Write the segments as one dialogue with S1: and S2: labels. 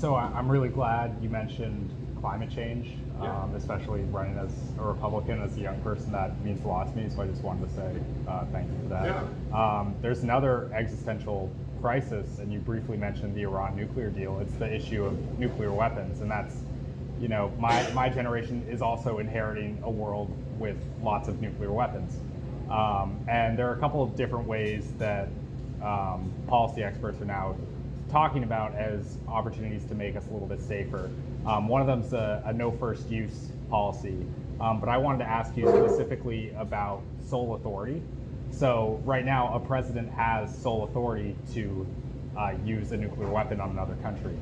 S1: So I'm really glad you mentioned climate change, especially running as a Republican, as a young person. That means a lot to me, so I just wanted to say thank you for that. There's another existential crisis, and you briefly mentioned the Iran nuclear deal. It's the issue of nuclear weapons, and that's, you know, my generation is also inheriting a world with lots of nuclear weapons. And there are a couple of different ways that policy experts are now talking about as opportunities to make us a little bit safer. One of them is a no first use policy, but I wanted to ask you specifically about sole authority. So right now, a president has sole authority to use a nuclear weapon on another country.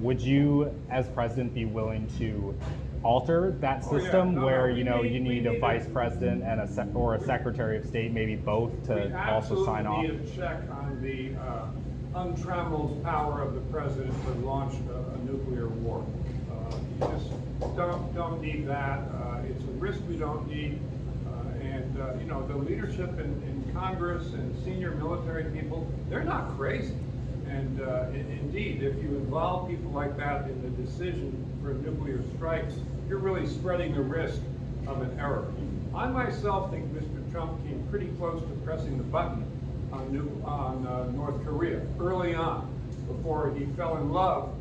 S1: Would you, as president, be willing to alter that system where you need a vice president and or a secretary of state, maybe both, to also sign off?
S2: We absolutely need a check on the untrammeled power of the president to launch a nuclear war. You just don't need that. It's a risk we don't need. The leadership in Congress and senior military people, they're not crazy. And indeed, if you involve people like that in the decision for nuclear strikes, you're really spreading the risk of an error. I myself think Mr. Trump came pretty close to pressing the button on North Korea early on, before he fell in love,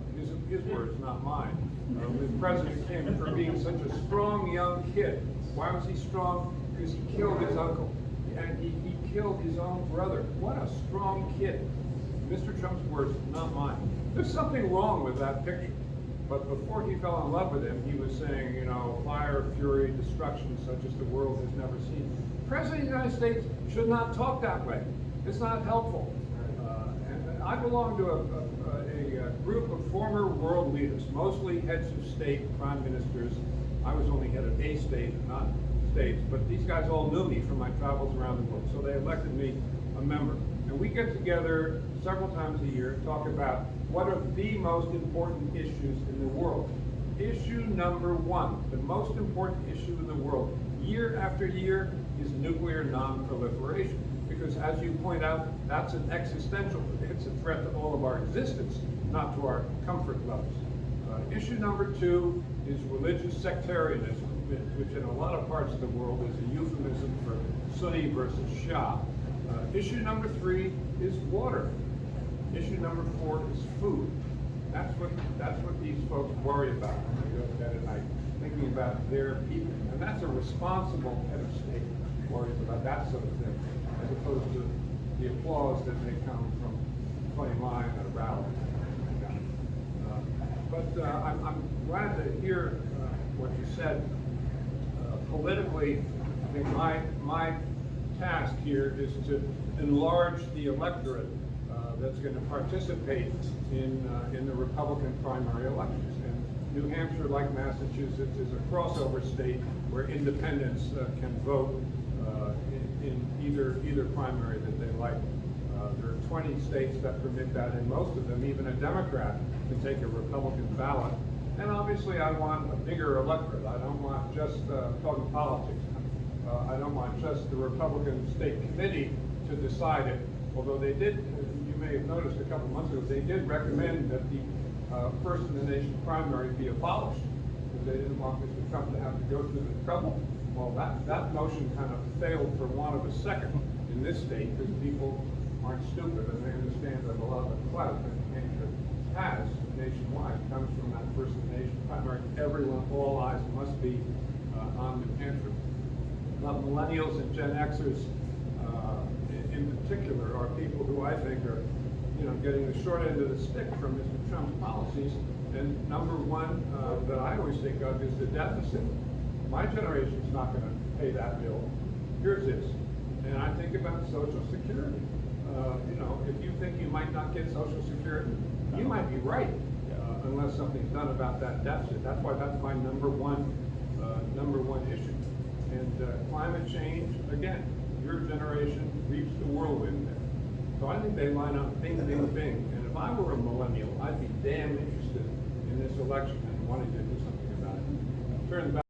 S2: his words, not mine, with President Kim for being such a strong young kid. Why was he strong? Because he killed his uncle, and he killed his own brother. What a strong kid. Mr. Trump's words, not mine. There's something wrong with that picture. But before he fell in love with him, he was saying, fire, fury, destruction, such as the world has never seen. The President of the United States should not talk that way. It's not helpful. And I belong to a group of former world leaders, mostly heads of state, prime ministers. I was only head of a state, not states, but these guys all knew me from my travels around the world, so they elected me a member. And we get together several times a year and talk about what are the most important issues in the world. Issue number one, the most important issue in the world, year after year, is nuclear non-proliferation. Because as you point out, that's an existential, it's a threat to all of our existence, not to our comfort levels. Issue number two is religious sectarianism, which in a lot of parts of the world is a euphemism for Sunni versus Shia. Issue number three is water. Issue number four is food. That's what these folks worry about when they go to bed at night, thinking about their people. And that's a responsible head of state worries about that sort of thing, as opposed to the applause that may come from a funny line at a rally. I'm glad to hear what you said. Politically, I think my task here is to enlarge the electorate that's going to participate in the Republican primary elections. And New Hampshire, like Massachusetts, is a crossover state where independents can vote in either primary that they like. There are 20 states that permit that, and most of them, even a Democrat can take a Republican ballot. And obviously I want a bigger electorate. I don't want just talking politics. I don't want just the Republican State Committee to decide it, although they did, you may have noticed a couple months ago, they did recommend that the first in the nation primary be abolished, because they didn't want Mr. Trump to have to go through the trouble. Well, that motion kind of failed for want of a second in this state, because people aren't stupid, and they understand that a lot of the clout that New Hampshire has nationwide comes from that first in the nation primary. Everyone, all eyes must be on New Hampshire. Millennials and Gen Xers in particular are people who I think are getting the short end of the stick from Mr. Trump's policies. And number one that I always think of is the deficit. My generation's not going to pay that bill. Yours is. And I think about Social Security. If you think you might not get Social Security, you might be right, unless something's done about that deficit. That's why that's my number one issue. And climate change, again, your generation reached the whirlwind there. So I think they line up bing, bing, bing. And if I were a millennial, I'd be damn interested in this election and wanting to do something about it. Turn back.